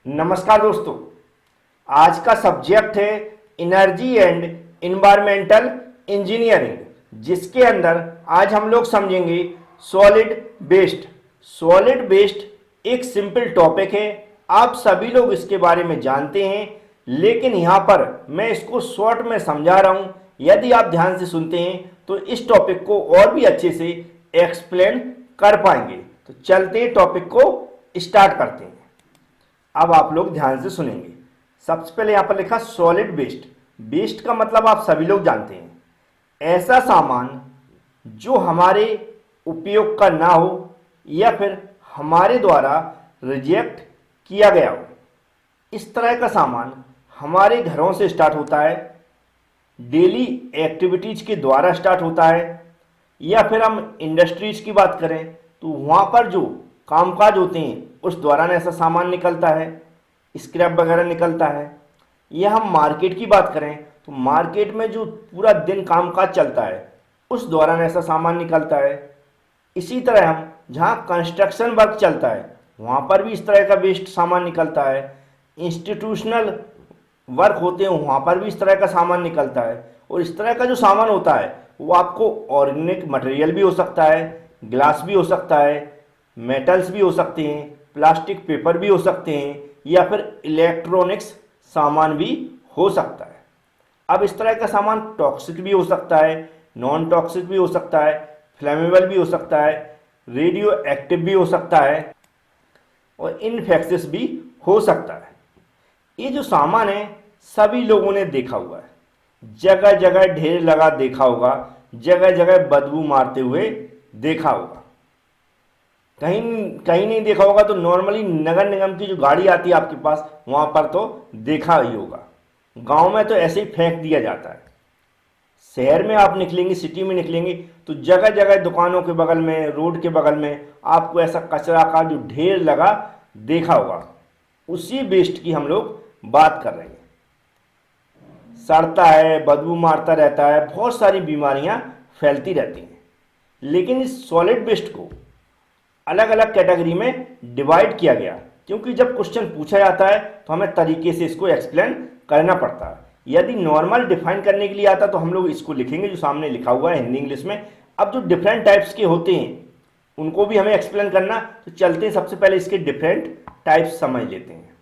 नमस्कार दोस्तों। आज का सब्जेक्ट है एनर्जी एंड इन्वायरमेंटल इंजीनियरिंग, जिसके अंदर आज हम लोग समझेंगे सॉलिड वेस्ट। सॉलिड वेस्ट एक सिंपल टॉपिक है, आप सभी लोग इसके बारे में जानते हैं, लेकिन यहाँ पर मैं इसको शॉर्ट में समझा रहा हूँ। यदि आप ध्यान से सुनते हैं तो इस टॉपिक को और भी अच्छे से एक्सप्लेन कर पाएंगे। तो चलते हैं, टॉपिक को स्टार्ट करते हैं। अब आप लोग ध्यान से सुनेंगे। सबसे पहले यहां पर लिखा सॉलिड वेस्ट। वेस्ट का मतलब आप सभी लोग जानते हैं, ऐसा सामान जो हमारे उपयोग का ना हो या फिर हमारे द्वारा रिजेक्ट किया गया हो। इस तरह का सामान हमारे घरों से स्टार्ट होता है, डेली एक्टिविटीज के द्वारा स्टार्ट होता है, या फिर हम इंडस्ट्रीज की बात करें तो वहाँ पर जो कामकाज होते हैं उस दौरान ऐसा सामान निकलता है, स्क्रैप वगैरह निकलता है। या हम मार्केट की बात करें तो मार्केट में जो पूरा दिन कामकाज चलता है उस दौरान ऐसा सामान निकलता है। इसी तरह हम जहाँ कंस्ट्रक्शन वर्क चलता है वहाँ पर भी इस तरह का वेस्ट सामान निकलता है। इंस्टीट्यूशनल वर्क होते हैं वहाँ पर भी इस तरह का सामान निकलता है। और इस तरह का जो सामान होता है वो आपको ऑर्गेनिक मटेरियल भी हो सकता है, ग्लास भी हो सकता है, मेटल्स भी हो सकते हैं, प्लास्टिक पेपर भी हो सकते हैं, या फिर इलेक्ट्रॉनिक्स सामान भी हो सकता है। अब इस तरह का सामान टॉक्सिक भी हो सकता है, नॉन टॉक्सिक भी हो सकता है, फ्लेमेबल भी हो सकता है, रेडियो एक्टिव भी हो सकता है और इनफेक्शियस भी हो सकता है। ये जो सामान है सभी लोगों ने देखा हुआ है, जगह जगह ढेर लगा देखा होगा, जगह जगह बदबू मारते हुए देखा होगा। कहीं कहीं नहीं देखा होगा तो नॉर्मली नगर निगम की जो गाड़ी आती है आपके पास वहां पर तो देखा ही होगा। गांव में तो ऐसे ही फेंक दिया जाता है। शहर में आप निकलेंगे, सिटी में निकलेंगे तो जगह जगह दुकानों के बगल में, रोड के बगल में आपको ऐसा कचरा का जो ढेर लगा देखा होगा। उसी वेस्ट की हम लोग बात कर रहे हैं। सड़ता है, बदबू मारता रहता है, बहुत सारी बीमारियां फैलती रहती हैं। लेकिन इस सॉलिड वेस्ट को अलग अलग कैटेगरी में डिवाइड किया गया, क्योंकि जब क्वेश्चन पूछा जाता है तो हमें तरीके से इसको एक्सप्लेन करना पड़ता है। यदि नॉर्मल डिफाइन करने के लिए आता तो हम लोग इसको लिखेंगे जो सामने लिखा हुआ है हिंदी इंग्लिश में। अब जो डिफरेंट टाइप्स के होते हैं उनको भी हमें एक्सप्लेन करना, तो चलते हैं सबसे पहले इसके डिफरेंट टाइप्स समझ लेते हैं।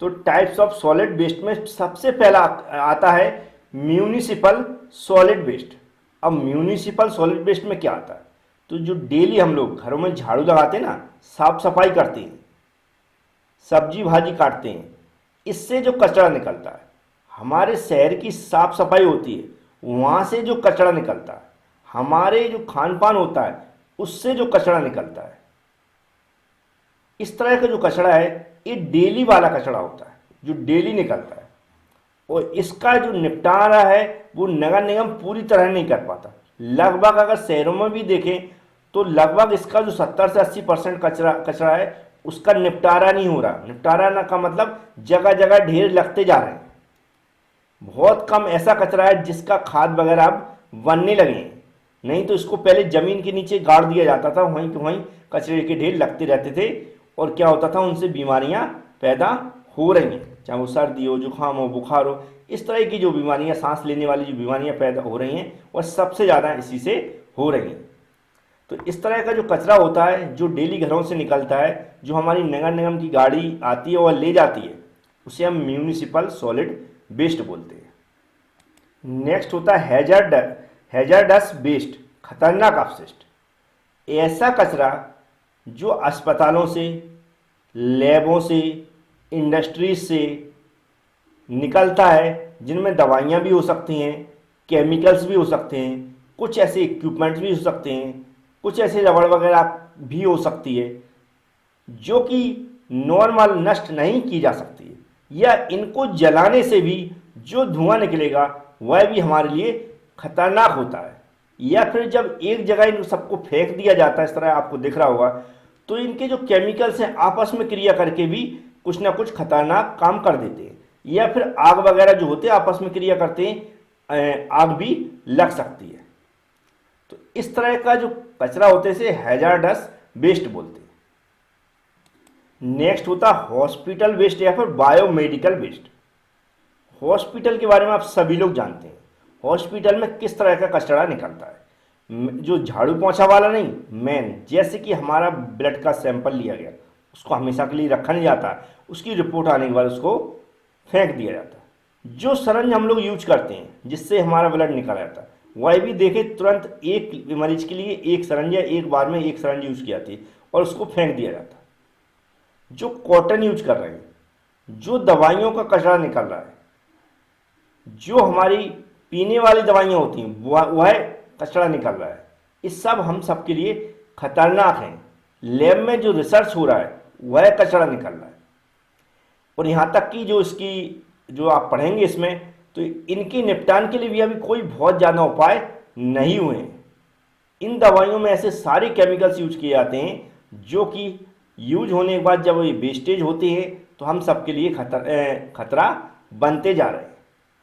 तो टाइप्स ऑफ सॉलिड वेस्ट में सबसे पहला आता है म्यूनिसिपल सॉलिड वेस्ट। अब म्यूनिसिपल सॉलिड वेस्ट में क्या आता है, तो जो डेली हम लोग घरों में झाड़ू लगाते हैं ना, साफ सफाई करते हैं, सब्जी भाजी काटते हैं, इससे जो कचरा निकलता है, हमारे शहर की साफ सफाई होती है वहाँ से जो कचरा निकलता है, हमारे जो खान पान होता है उससे जो कचरा निकलता है, इस तरह का जो कचरा है ये डेली वाला कचरा होता है जो डेली निकलता है। और इसका जो निपटारा है वो नगर निगम पूरी तरह नहीं कर पाता। लगभग अगर शहरों में भी देखें तो लगभग इसका जो 70 से 80% कचरा है उसका निपटारा नहीं हो रहा। निपटारा ना का मतलब जगह जगह ढेर लगते जा रहे हैं। बहुत कम ऐसा कचरा है जिसका खाद वगैरह अब बनने लगे हैं, नहीं तो इसको पहले जमीन के नीचे गाड़ दिया जाता था, वहीं के वहीं कचरे के ढेर लगते रहते थे और क्या होता था, उनसे बीमारियां पैदा हो रही हैं, चाहे वो सर्दी हो, जुकाम हो, बुखार हो, इस तरह की जो बीमारियां, सांस लेने वाली जो बीमारियां पैदा हो रही हैं वह सबसे ज़्यादा इसी से हो रही हैं। तो इस तरह का जो कचरा होता है जो डेली घरों से निकलता है, जो हमारी नगर निगम की गाड़ी आती है और ले जाती है, उसे हम म्यूनिसिपल सॉलिड वेस्ट बोलते हैं। नेक्स्ट होता है हैजर्डस वेस्ट, खतरनाक अपशिष्ट। ऐसा कचरा जो अस्पतालों से, लैबों से, इंडस्ट्रीज से निकलता है, जिनमें दवाइयाँ भी हो सकती हैं, केमिकल्स भी हो सकते हैं, कुछ ऐसे इक्विपमेंट्स भी हो सकते हैं, कुछ ऐसे रबड़ वगैरह भी हो सकती है जो कि नॉर्मल नष्ट नहीं की जा सकती है, या इनको जलाने से भी जो धुआं निकलेगा वह भी हमारे लिए खतरनाक होता है। या फिर जब एक जगह इन सबको फेंक दिया जाता है, इस तरह आपको दिख रहा होगा, तो इनके जो केमिकल्स हैं आपस में क्रिया करके भी कुछ ना कुछ खतरनाक काम कर देते हैं। या फिर आग वगैरह जो होते हैं आपस में क्रिया करते हैं, आग भी लग सकती है। तो इस तरह का जो कचरा होते हैं इसे हैजार्डस वेस्ट बोलते हैं। नेक्स्ट होता है हॉस्पिटल वेस्ट या फिर बायोमेडिकल वेस्ट। हॉस्पिटल के बारे में आप सभी लोग जानते हैं, हॉस्पिटल में किस तरह का कचरा निकलता है। जो झाड़ू पोंछा वाला नहीं, मेन जैसे कि हमारा ब्लड का सैंपल लिया गया, उसको हमेशा के लिए रखा नहीं जाता, उसकी रिपोर्ट आने के बाद उसको फेंक दिया जाता है। जो सरंज हम लोग यूज करते हैं जिससे हमारा ब्लड निकल जाता है, वह भी देखें तुरंत एक मरीज के लिए एक सरंज या एक बार में एक सरंज यूज की जाती है और उसको फेंक दिया जाता है। जो कॉटन यूज कर रहे हैं, जो दवाइयों का कचरा निकल रहा है, जो हमारी पीने वाली दवाइयाँ होती हैं वह कचरा निकल रहा है, इस सब हम सब के लिए खतरनाक हैं। लैब में जो रिसर्च हो रहा है वह कचरा निकल रहा है। और यहाँ तक कि जो इसकी जो आप पढ़ेंगे इसमें, तो इनके निपटान के लिए भी अभी कोई बहुत ज़्यादा उपाय नहीं हुए हैं। इन दवाइयों में ऐसे सारे केमिकल्स यूज किए जाते हैं जो कि यूज होने के बाद जब ये वेस्टेज होती है तो हम सबके लिए खतरा बनते जा रहे हैं।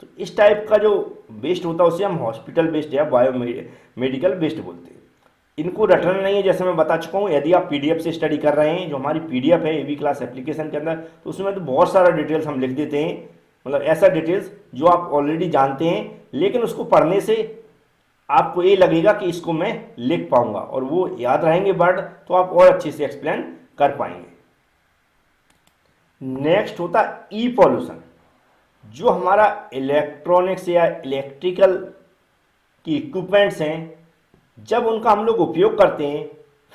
तो इस टाइप का जो वेस्ट होता है उसे हम हॉस्पिटल वेस्ट या बायोमेडिकल वेस्ट बोलते हैं। इनको रटना नहीं है, जैसे मैं बता चुका हूँ। यदि आप पीडीएफ से स्टडी कर रहे हैं, जो हमारी पीडीएफ है एवी क्लास एप्लीकेशन के अंदर, तो उसमें तो बहुत सारा डिटेल्स हम लिख देते हैं, मतलब ऐसा डिटेल्स जो आप ऑलरेडी जानते हैं, लेकिन उसको पढ़ने से आपको ये लगेगा कि इसको मैं लिख पाऊंगा और वो याद रहेंगे वर्ड, तो आप और अच्छे से एक्सप्लेन कर पाएंगे। नेक्स्ट होता है ई पॉल्यूशन। जो हमारा इलेक्ट्रॉनिक्स या इलेक्ट्रिकल की इक्विपमेंट्स हैं, जब उनका हम लोग उपयोग करते हैं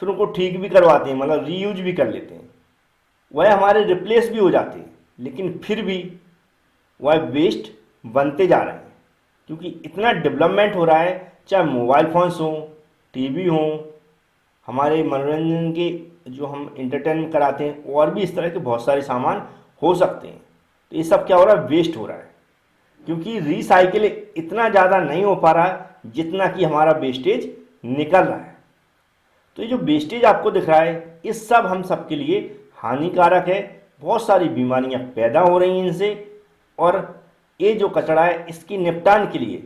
फिर उनको ठीक भी करवाते हैं, मतलब रीयूज भी कर लेते हैं, वह हमारे रिप्लेस भी हो जाते हैं, लेकिन फिर भी वह वेस्ट बनते जा रहे हैं क्योंकि इतना डेवलपमेंट हो रहा है। चाहे मोबाइल फ़ोन्स हों, टीवी हों, हमारे मनोरंजन के जो हम इंटरटेनमेंट कराते हैं, और भी इस तरह के बहुत सारे सामान हो सकते हैं। तो ये सब क्या हो रहा है, वेस्ट हो रहा है, क्योंकि रिसाइकिल इतना ज़्यादा नहीं हो पा रहा है जितना कि हमारा वेस्टेज निकल रहा है। तो ये जो वेस्टेज आपको दिख रहा है, इस सब हम सब के लिए हानिकारक है। बहुत सारी बीमारियां पैदा हो रही हैं इनसे। और ये जो कचरा है, इसकी निपटान के लिए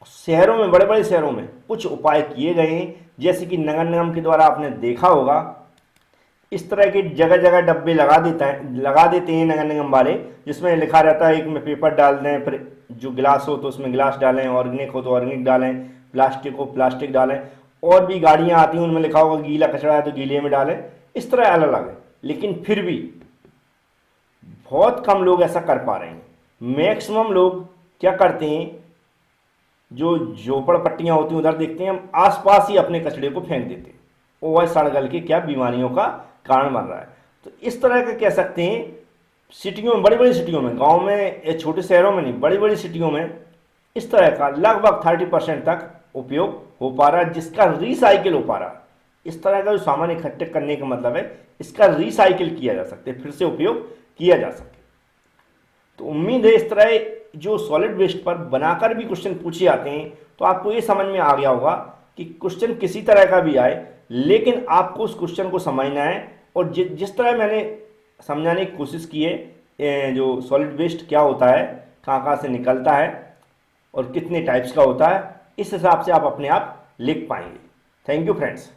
शहरों में, बड़े बड़े शहरों में कुछ उपाय किए गए हैं, जैसे कि नगर निगम के द्वारा आपने देखा होगा, इस तरह के जगह जगह डब्बे लगा देते हैं नगर निगम वाले, जिसमें लिखा रहता है एक में पेपर डाल दें, फिर जो गिलास हो तो उसमें गिलास डालें, ऑर्गेनिक हो तो ऑर्गेनिक डालें, प्लास्टिक हो प्लास्टिक डालें, और भी गाड़ियां आती हैं उनमें लिखा होगा गीला कचरा है तो गीले में डालें। इस तरह अलग अलग है, लेकिन फिर भी बहुत कम लोग ऐसा कर पा रहे हैं। मैक्सिमम लोग क्या करते हैं, जो झोपड़पट्टियां होती हैं उधर देखते हैं हम, आसपास ही अपने कचड़े को फेंक देते हैं, और वह सड़ गल के क्या बीमारियों का कारण बन रहा है। तो इस तरह का कह सकते हैं, सिटियों में, बड़ी बड़ी सिटियों में, गांव में या छोटे शहरों में नहीं, बड़ी बड़ी सिटियों में इस तरह का लगभग 30% तक उपयोग हो पा रहा है, जिसका रिसाइकिल हो पा रहा है। इस तरह का जो सामान इकट्ठे करने का मतलब है, इसका रिसाइकिल किया जा सकता है, फिर से उपयोग किया जा सके। तो उम्मीद है इस तरह जो सॉलिड वेस्ट पर बनाकर भी क्वेश्चन पूछे जाते हैं, तो आपको ये समझ में आ गया होगा कि क्वेश्चन किसी तरह का भी आए, लेकिन आपको उस क्वेश्चन को समझना है। और जिस तरह मैंने समझाने की कोशिश की है, जो सॉलिड वेस्ट क्या होता है, कहाँ कहाँ से निकलता है और कितने टाइप्स का होता है, इस हिसाब से आप अपने आप लिख पाएंगे। Thank you friends.